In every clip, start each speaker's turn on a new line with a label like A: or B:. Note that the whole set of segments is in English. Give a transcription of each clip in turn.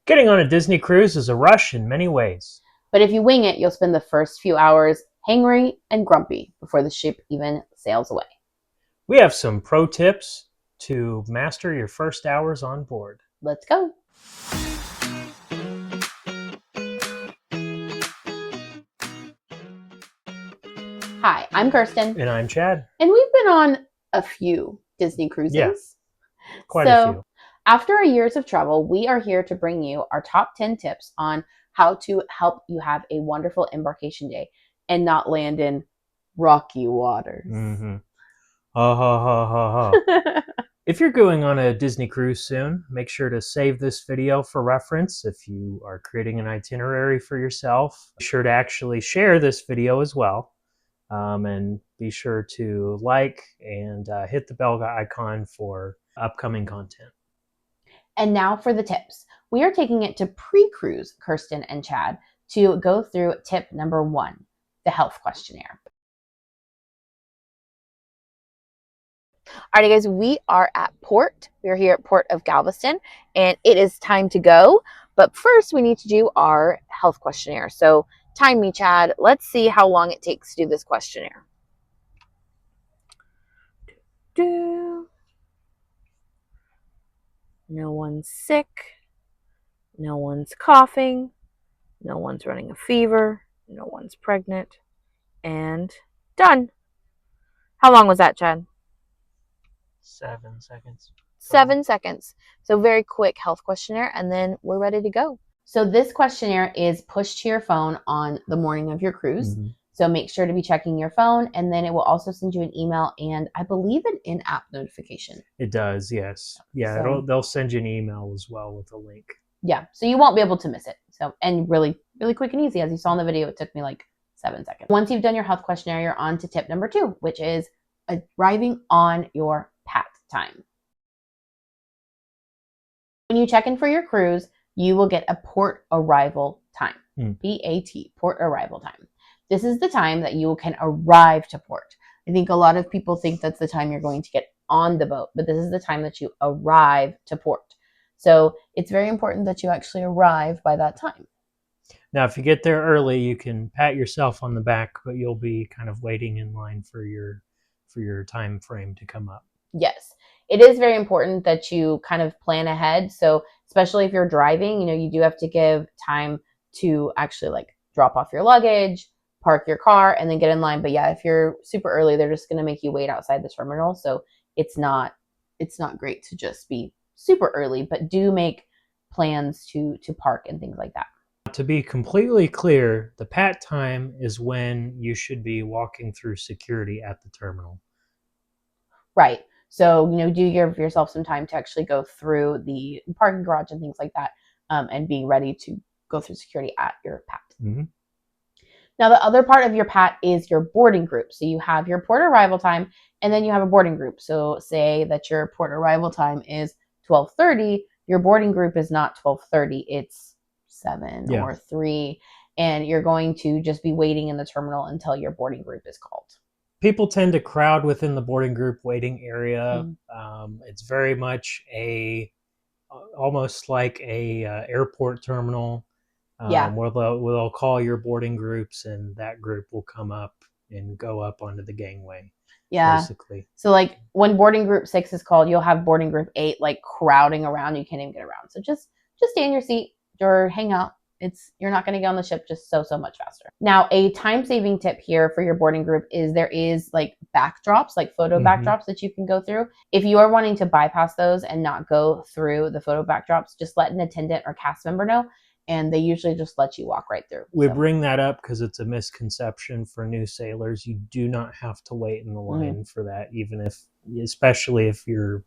A: Getting on a Disney cruise is a rush in many ways.
B: But if you wing it, you'll spend the first few hours hangry and grumpy before the ship even sails away.
A: We have some pro tips to master your first hours on board.
B: Let's go. Hi, I'm Kirsten.
A: And I'm Chad.
B: And we've been on a few Disney cruises.
A: Yeah, quite a few.
B: After years of travel, we are here to bring you our top 10 tips on how to help you have a wonderful embarkation day and not land in rocky waters.
A: Mm-hmm. Ha ha ha ha ha. If you're going on a Disney cruise soon, make sure to save this video for reference. If you are creating an itinerary for yourself, be sure to actually share this video as well. And be sure to like and hit the bell icon for upcoming content.
B: And now for the tips. We are taking it to pre-cruise Kirsten and Chad to go through tip number 1, the health questionnaire. Alrighty guys, we are at port. We are here at Port of Galveston and it is time to go. But first we need to do our health questionnaire. So time me, Chad. Let's see how long it takes to do this questionnaire. No one's sick. No one's coughing. No one's running a fever. No one's pregnant. And done. How long was that, Chad?
A: 7 seconds.
B: 7 seconds. So very quick health questionnaire, and then we're ready to go. So this questionnaire is pushed to your phone on the morning of your cruise. Mm-hmm. So make sure to be checking your phone, and then it will also send you an email and I believe an in-app notification.
A: It does, yes. Yeah, so, they'll send you an email as well with a link.
B: Yeah, so you won't be able to miss it. So, and really, really quick and easy. As you saw in the video, it took me like 7 seconds. Once you've done your health questionnaire, you're on to tip number 2, which is arriving on your PAT time. When you check in for your cruise, you will get a port arrival time. PAT, port arrival time. This is the time that you can arrive to port. I think a lot of people think that's the time you're going to get on the boat, but this is the time that you arrive to port. So it's very important that you actually arrive by that time.
A: Now, if you get there early, you can pat yourself on the back, but you'll be kind of waiting in line for your time frame to come up.
B: Yes, it is very important that you kind of plan ahead. So especially if you're driving, you do have to give time to actually like drop off your luggage, park your car, and then get in line. But yeah, if you're super early, they're just going to make you wait outside the terminal. So it's not great to just be super early, but do make plans to park and things like that.
A: To be completely clear, the PAT time is when you should be walking through security at the terminal.
B: Right. So, do give yourself some time to actually go through the parking garage and things like that, and be ready to go through security at your PAT. Mm-hmm. Now, the other part of your PAT is your boarding group. So you have your port arrival time, and then you have a boarding group. So say that your port arrival time is 12:30, your boarding group is not 12:30, it's 7 or 3, and you're going to just be waiting in the terminal until your boarding group is called.
A: People tend to crowd within the boarding group waiting area. Mm-hmm. It's very much almost like a airport terminal. Where they'll call your boarding groups, and that group will come up and go up onto the gangway.
B: Yeah.
A: Basically.
B: So like when boarding group 6 is called, you'll have boarding group 8 like crowding around. You can't even get around. So just stay in your seat or hang out. You're not going to get on the ship just so much faster. Now, a time-saving tip here for your boarding group is there is like backdrops, like photo backdrops that you can go through. If you are wanting to bypass those and not go through the photo backdrops, just let an attendant or cast member know, and they usually just let you walk right through.
A: We bring that up because it's a misconception for new sailors. You do not have to wait in the line for that, especially if you're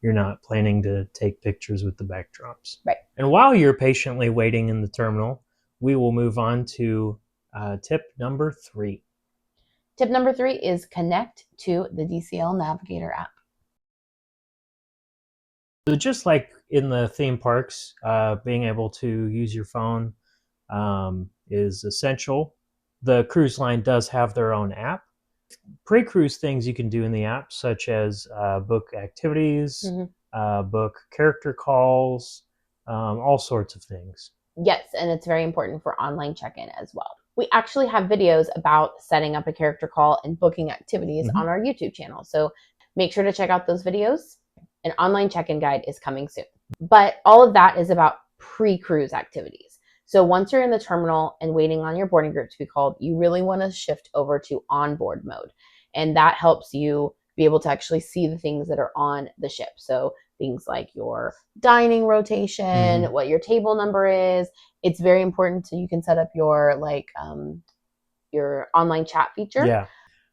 A: not planning to take pictures with the backdrops.
B: Right. And
A: while you're patiently waiting in the terminal, we will move on to tip number 3.
B: Tip number 3 is connect to the DCL Navigator app.
A: So just like in the theme parks, being able to use your phone is essential. The cruise line does have their own app. Pre-cruise things you can do in the app, such as book activities, book character calls, all sorts of things.
B: Yes, and it's very important for online check-in as well. We actually have videos about setting up a character call and booking activities on our YouTube channel. So make sure to check out those videos. An online check-in guide is coming soon. But all of that is about pre-cruise activities. So once you're in the terminal and waiting on your boarding group to be called, you really want to shift over to onboard mode. And that helps you be able to actually see the things that are on the ship. So things like your dining rotation, what your table number is. It's very important so you can set up your your online chat feature.
A: Yeah,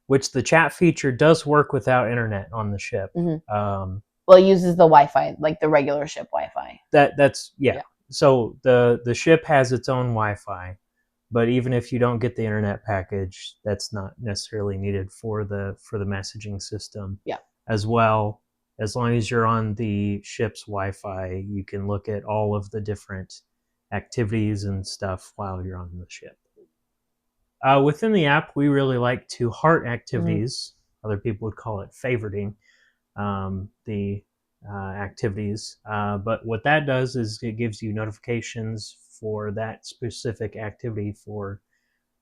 A: which the chat feature does work without internet on the ship.
B: Well, it uses the Wi-Fi, like the regular ship Wi-Fi.
A: That's yeah. So the ship has its own Wi-Fi, but even if you don't get the internet package, that's not necessarily needed for the messaging system.
B: Yeah.
A: As well, as long as you're on the ship's Wi-Fi, you can look at all of the different activities and stuff while you're on the ship. Within the app, we really like to heart activities. Other people would call it favoriting the activities. But what that does is it gives you notifications for that specific activity for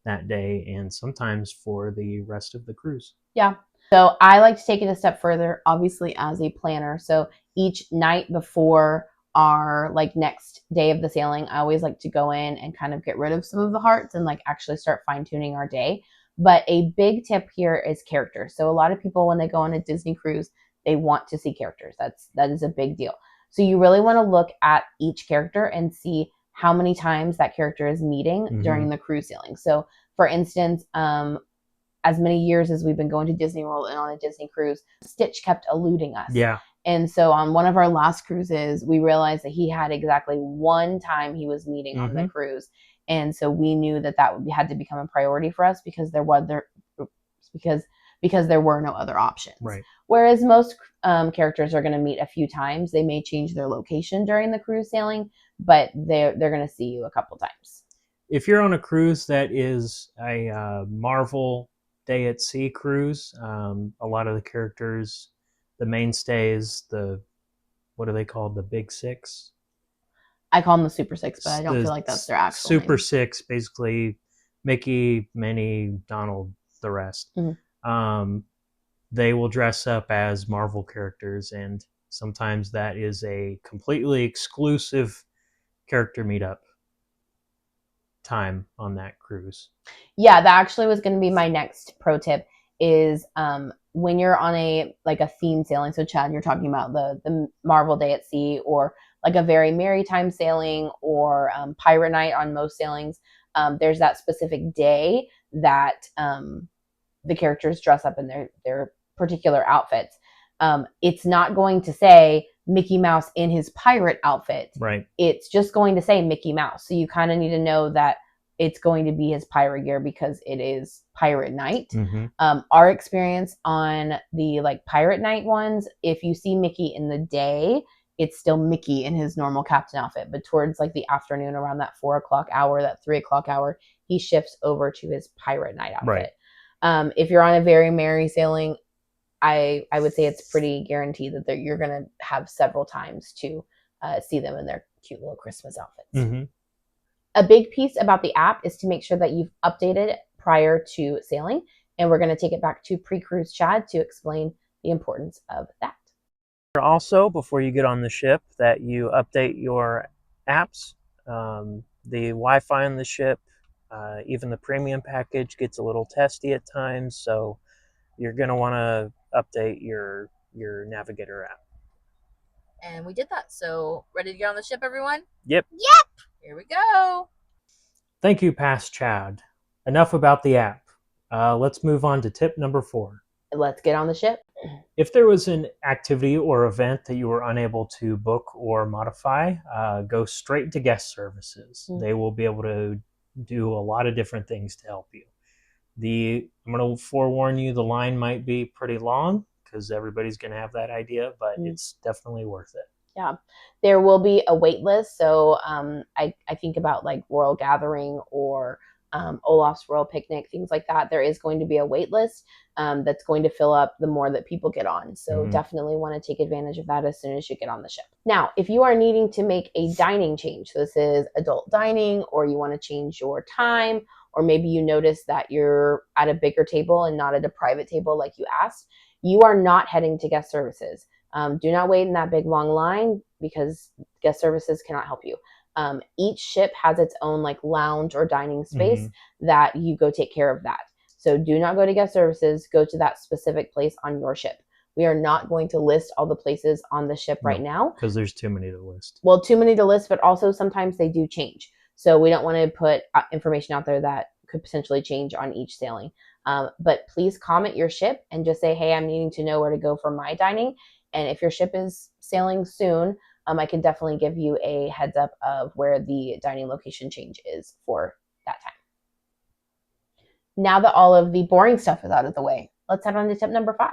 A: that day and sometimes for the rest of the cruise.
B: Yeah. So I like to take it a step further, obviously as a planner. So each night before our next day of the sailing, I always like to go in and kind of get rid of some of the hearts and actually start fine tuning our day. But a big tip here is characters. So a lot of people, when they go on a Disney cruise, they want to see characters. That is a big deal. So you really want to look at each character and see how many times that character is meeting during the cruise sailing. So for instance, as many years as we've been going to Disney World and on a Disney cruise, Stitch kept eluding us.
A: Yeah.
B: And so on one of our last cruises, we realized that he had exactly one time he was meeting on the cruise. And so we knew that had to become a priority for us because there were no other options.
A: Right.
B: Whereas most characters are going to meet a few times. They may change their location during the cruise sailing, but they're going to see you a couple times.
A: If you're on a cruise that is a Marvel Day at Sea cruise, a lot of the characters, the mainstays, what are they called? The Big Six?
B: I call them the Super Six, but I don't feel like that's their actual
A: Super
B: name.
A: Six, basically Mickey, Minnie, Donald, the rest. They will dress up as Marvel characters, and sometimes that is a completely exclusive character meetup time on that cruise.
B: Yeah, that actually was going to be my next pro tip is when you're on a theme sailing. So Chad, you're talking about the Marvel Day at Sea or a very maritime sailing or pirate night on most sailings. There's that specific day that the characters dress up in their particular outfits. It's not going to say Mickey Mouse in his pirate outfit.
A: Right.
B: It's just going to say Mickey Mouse. So you kind of need to know that it's going to be his pirate gear because it is pirate night. Our experience on the pirate night ones, if you see Mickey in the day, it's still Mickey in his normal captain outfit. But towards the afternoon, around that 4 o'clock hour, that 3 o'clock hour, he shifts over to his pirate night outfit.
A: Right.
B: If you're on a very merry sailing, I would say it's pretty guaranteed that you're going to have several times to see them in their cute little Christmas outfits. A big piece about the app is to make sure that you've updated prior to sailing. And we're going to take it back to pre-cruise Chad to explain the importance of that.
A: Also, before you get on the ship, that you update your apps. The Wi-Fi on the ship, even the premium package gets a little testy at times, so you're going to want to update your Navigator app.
B: And we did that. So ready to get on the ship, everyone?
A: Yep.
B: Here we go.
A: Thank you, Past Chad. Enough about the app. Let's move on to tip number 4.
B: Let's get on the ship.
A: If there was an activity or event that you were unable to book or modify, go straight to guest services. They will be able to do a lot of different things to help you. I'm going to forewarn you, the line might be pretty long because everybody's going to have that idea, but it's definitely worth it.
B: Yeah, there will be a wait list. So I think about Royal Gathering or Olaf's Royal Picnic, things like that, there is going to be a wait list that's going to fill up the more that people get on. So definitely want to take advantage of that as soon as you get on the ship. Now, if you are needing to make a dining change, so this is adult dining, or you want to change your time, or maybe you notice that you're at a bigger table and not at a private table like you asked, you are not heading to guest services. Do not wait in that big long line because guest services cannot help you. Each ship has its own like lounge or dining space that you go take care of that. So do not go to guest services, go to that specific place on your ship. We are not going to list all the places on the ship right now.
A: Because there's too many to list.
B: Well, too many to list, but also sometimes they do change. So we don't want to put information out there that could potentially change on each sailing. But please comment your ship and just say, hey, I'm needing to know where to go for my dining. And if your ship is sailing soon, I can definitely give you a heads up of where the dining location change is for that time. Now that all of the boring stuff is out of the way, let's head on to tip number 5.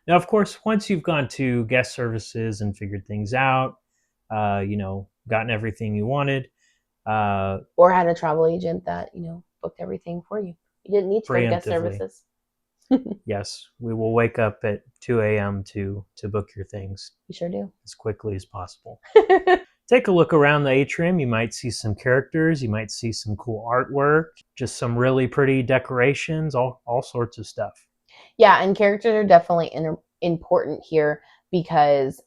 A: Now, of course, once you've gone to guest services and figured things out, gotten everything you wanted.
B: Or had a travel agent that, booked everything for you. You didn't need to go to guest services.
A: Yes, we will wake up at 2 a.m. to book your things.
B: You sure do.
A: As quickly as possible. Take a look around the Atrium. You might see some characters. You might see some cool artwork. Just some really pretty decorations, all sorts of stuff.
B: Yeah, and characters are definitely important here because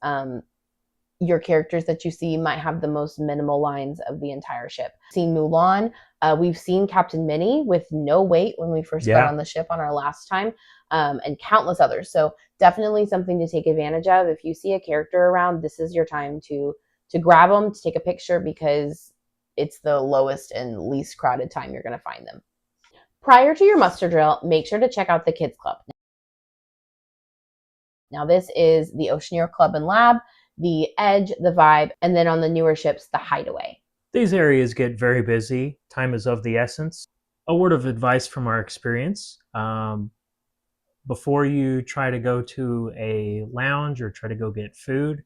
B: your characters that you see might have the most minimal lines of the entire ship. We've seen Mulan. We've seen Captain Minnie with no wait when we first got on the ship on our last time, and countless others. So definitely something to take advantage of. If you see a character around, this is your time to grab them, to take a picture, because it's the lowest and least crowded time you're going to find them. Prior to your muster drill, make sure to check out the Kids Club. Now this is the Oceaneer Club and Lab, the Edge, the Vibe, and then on the newer ships, the Hideaway.
A: These areas get very busy. Time is of the essence. A word of advice from our experience. Before you try to go to a lounge or try to go get food,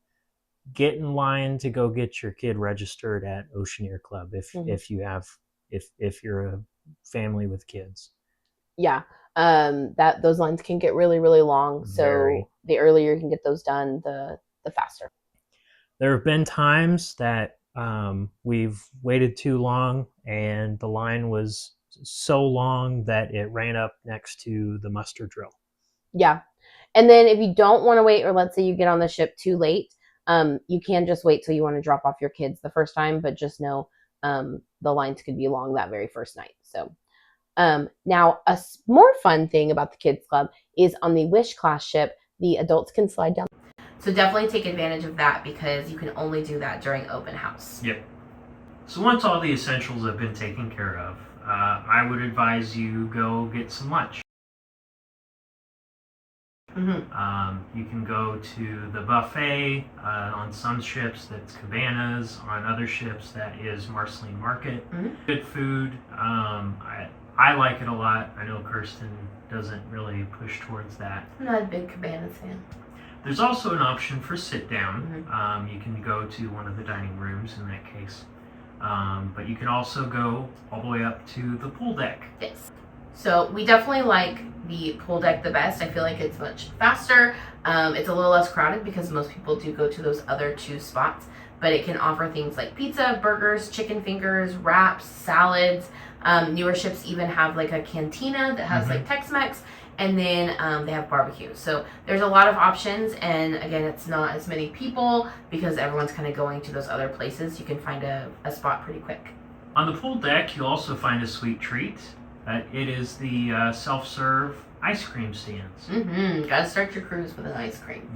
A: get in line to go get your kid registered at Oceaneer Club if you're a family with kids.
B: Yeah. Those lines can get really, really long. So the earlier you can get those done, the faster.
A: There have been times that we've waited too long and the line was so long that it ran up next to the muster drill.
B: Yeah. And then if you don't want to wait, or let's say you get on the ship too late, you can just wait till you want to drop off your kids the first time, but just know the lines could be long that very first night. So now a more fun thing about the Kids Club is on the Wish class ship, the adults can slide down. So definitely take advantage of that because you can only do that during open house.
A: Yep. So once all the essentials have been taken care of, I would advise you go get some lunch. You can go to the buffet. On some ships that's Cabanas. On other ships that is Marceline Market. Good food. I like it a lot. I know Kirsten doesn't really push towards that.
B: I'm not a big Cabanas fan.
A: There's also an option for sit down. You can go to one of the dining rooms in that case. But you can also go all the way up to the pool deck.
B: Yes. So we definitely like the pool deck the best. I feel like it's much faster. It's a little less crowded because most people do go to those other two spots. But it can offer things like pizza, burgers, chicken fingers, wraps, salads. Newer ships even have like a cantina that has like Tex-Mex. And then they have barbecue. So there's a lot of options. And again, it's not as many people because everyone's kind of going to those other places. You can find a spot pretty quick.
A: On the pool deck, you'll also find a sweet treat. It is the self-serve ice cream stands.
B: Gotta start your cruise with an ice cream.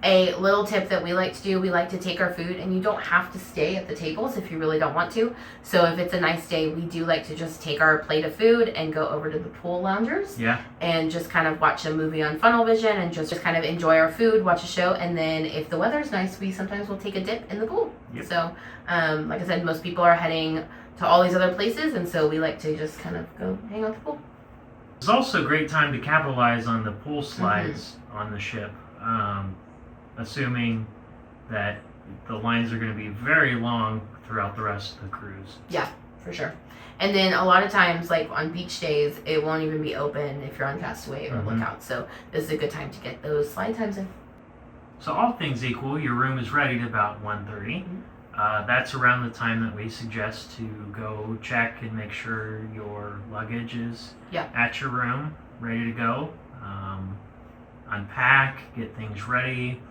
B: A little tip that we like to do, we like to take our food, and you don't have to stay at the tables if you really don't want to. So if it's a nice day, we do like to just take our plate of food and go over to the pool loungers.
A: Yeah. And
B: just kind of watch a movie on Funnel Vision and just kind of enjoy our food, watch a show, and then if the weather's nice, we sometimes will take a dip in the pool. Yep. So like I said, most people are heading to all these other places, and so we like to just kind of go hang out at the pool.
A: It's also a great time to capitalize on the pool slides on the ship. Assuming that the lines are going to be very long throughout the rest of the cruise.
B: Yeah, for sure. And then a lot of times, like on beach days, it won't even be open if you're on Castaway or Lookout. So this is a good time to get those slide times in.
A: So all things equal, your room is ready at about 1:30. That's around the time that we suggest to go check and make sure your luggage is at your room, ready to go. Unpack, get things ready.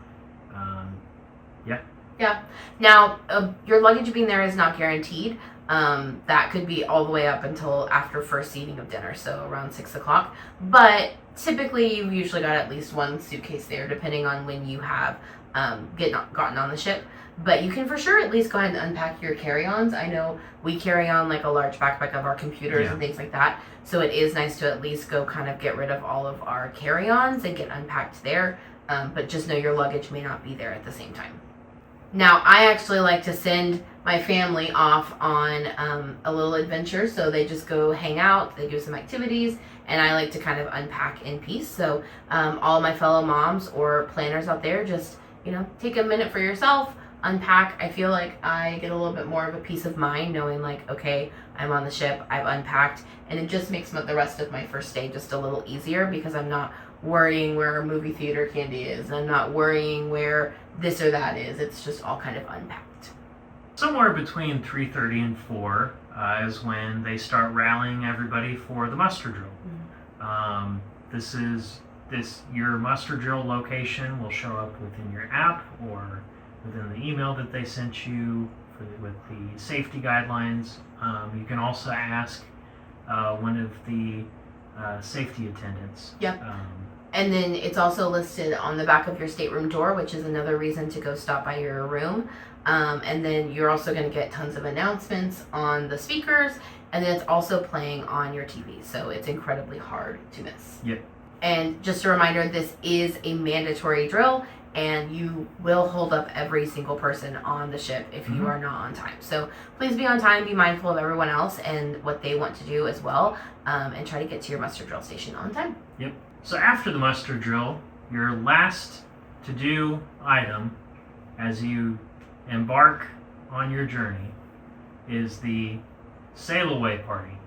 B: Yeah. Now, your luggage being there is not guaranteed. That could be all the way up until after first eating of dinner, so around 6 o'clock. But typically, you've usually got at least one suitcase there, depending on when you have gotten on the ship. But you can for sure at least go ahead and unpack your carry-ons. I know we carry on like a large backpack of our computers and things like that. So it is nice to at least go kind of get rid of all of our carry-ons and get unpacked there. But just know your luggage may not be there at the same time. Now, I actually like to send my family off on a little adventure. So they just go hang out, they do some activities, and I like to kind of unpack in peace. So all my fellow moms or planners out there, just, take a minute for yourself, unpack. I feel like I get a little bit more of a peace of mind knowing like, okay, I'm on the ship, I've unpacked, and it just makes the rest of my first day just a little easier because I'm not worrying where movie theater candy is. I'm not worrying where this or that is. It's just all kind of unpacked.
A: Somewhere between 3:30 and 4 is when they start rallying everybody for the muster drill. Your muster drill location will show up within your app or within the email that they sent you with the safety guidelines. You can also ask one of the safety attendants.
B: Yep. And then it's also listed on the back of your stateroom door, which is another reason to go stop by your room. And then you're also going to get tons of announcements on the speakers, and then it's also playing on your TV, so it's incredibly hard to miss.
A: Yep.
B: And just a reminder, this is a mandatory drill, and you will hold up every single person on the ship if you are not on time. So please be on time, be mindful of everyone else and what they want to do as well, and try to get to your muster drill station on time.
A: Yep. So after the muster drill, your last to-do item as you embark on your journey is the sail away party.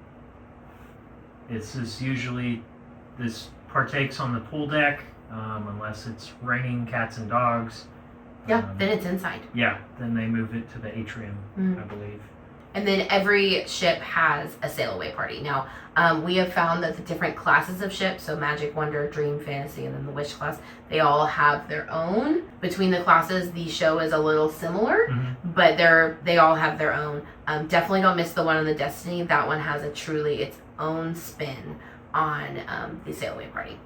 A: This partakes on the pool deck, unless it's raining cats and dogs.
B: Yeah, then it's inside.
A: Yeah, then they move it to the Atrium, I believe.
B: And then every ship has a sail away party. Now, we have found that the different classes of ships, so Magic, Wonder, Dream, Fantasy, and then the Wish class, they all have their own. Between the classes, the show is a little similar, but they all have their own. Definitely don't miss the one on the Destiny. That one has its own spin on the sail away party.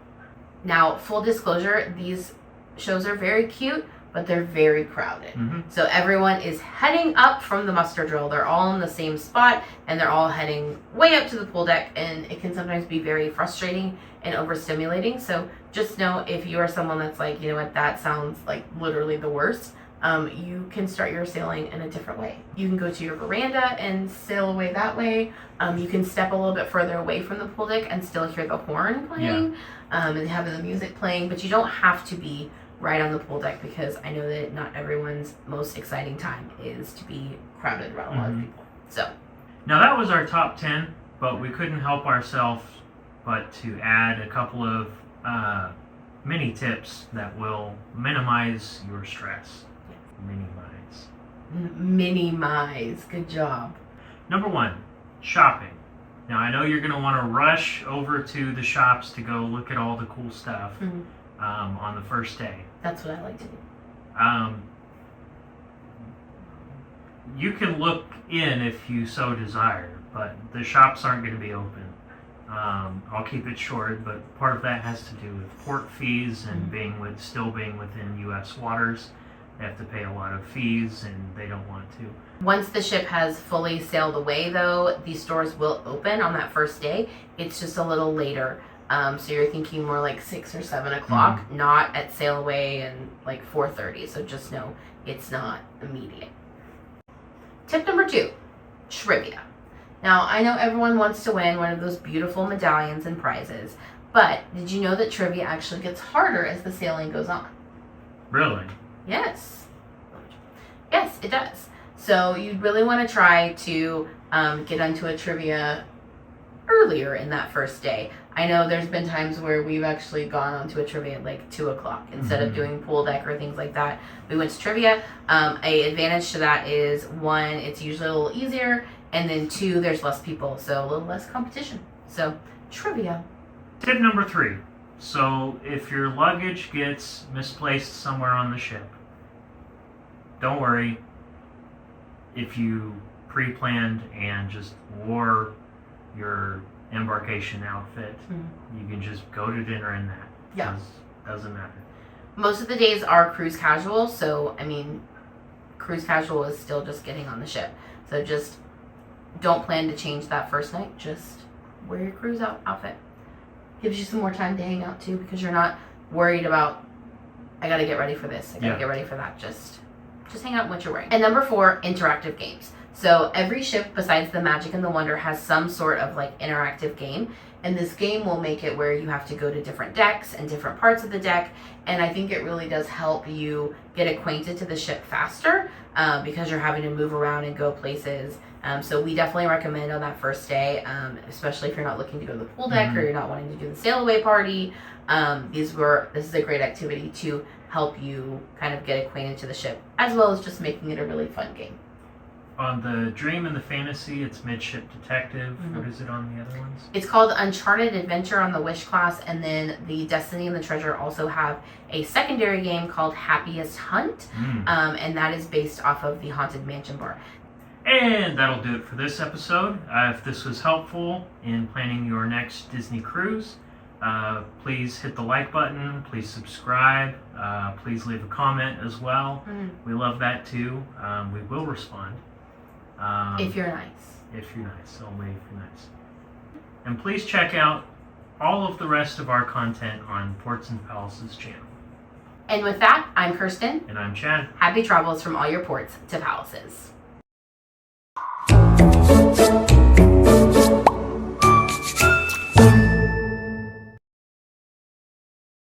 B: Now, full disclosure, these shows are very cute, but they're very crowded. So everyone is heading up from the muster drill. They're all in the same spot, and they're all heading way up to the pool deck, and it can sometimes be very frustrating and overstimulating. So just know if you are someone that's like, you know what, that sounds like literally the worst, you can start your sailing in a different way. You can go to your veranda and sail away that way. You can step a little bit further away from the pool deck and still hear the horn playing, and having the music playing, but you don't have to be right on the pool deck, because I know that not everyone's most exciting time is to be crowded around a lot of people. So
A: now that was our top 10, but we couldn't help ourselves but to add a couple of mini tips that will minimize your stress.
B: Minimize. Good job.
A: Number 1, shopping. Now I know you're going to want to rush over to the shops to go look at all the cool stuff on the first day.
B: That's what I like to do.
A: You can look in if you so desire, but the shops aren't going to be open. I'll keep it short, but part of that has to do with port fees and still being within U.S. waters. They have to pay a lot of fees, and they don't want to.
B: Once the ship has fully sailed away, though, these stores will open on that first day. It's just a little later. So you're thinking more like 6 or 7 o'clock, not at sail away and like 4:30. So just know it's not immediate. Tip number 2, trivia. Now, I know everyone wants to win one of those beautiful medallions and prizes, but did you know that trivia actually gets harder as the sailing goes on?
A: Really?
B: Yes. Yes, it does. So you really want to try to get onto a trivia earlier in that first day. I know there's been times where we've actually gone onto a trivia at like 2 o'clock instead of doing pool deck or things like that. We went to trivia. A advantage to that is 1, it's usually a little easier, and then 2, there's less people, so a little less competition. So trivia.
A: Tip number 3. So if your luggage gets misplaced somewhere on the ship, don't worry. If you pre-planned and just wore your embarkation outfit, you can just go to dinner in that.
B: Yeah.
A: Doesn't matter.
B: Most of the days are cruise casual, so I mean, cruise casual is still just getting on the ship. So just don't plan to change that first night. Just wear your cruise outfit. Gives you some more time to hang out too, because you're not worried about, I gotta get ready for this, I gotta get ready for that. Just hang out in what you're wearing. And number 4, interactive games. So every ship besides the Magic and the Wonder has some sort of like interactive game, and this game will make it where you have to go to different decks and different parts of the deck, and I think it really does help you get acquainted to the ship faster because you're having to move around and go places. So we definitely recommend on that first day, especially if you're not looking to go to the pool deck or you're not wanting to do the sail away party. This is a great activity to help you kind of get acquainted to the ship, as well as just making it a really fun game.
A: On the Dream and the Fantasy, it's Midship Detective. What is it on the other ones?
B: It's called Uncharted Adventure on the Wish class, and then the Destiny and the Treasure also have a secondary game called Happiest Hunt, and that is based off of the Haunted Mansion bar.
A: And that'll do it for this episode. If this was helpful in planning your next Disney cruise, please hit the like button, please subscribe, please leave a comment as well. We love that too. We will respond.
B: If you're nice.
A: If you're nice, only if you're nice. And please check out all of the rest of our content on Ports and Palaces channel.
B: And with that, I'm Kirsten.
A: And I'm Chad.
B: Happy travels from all your ports to palaces.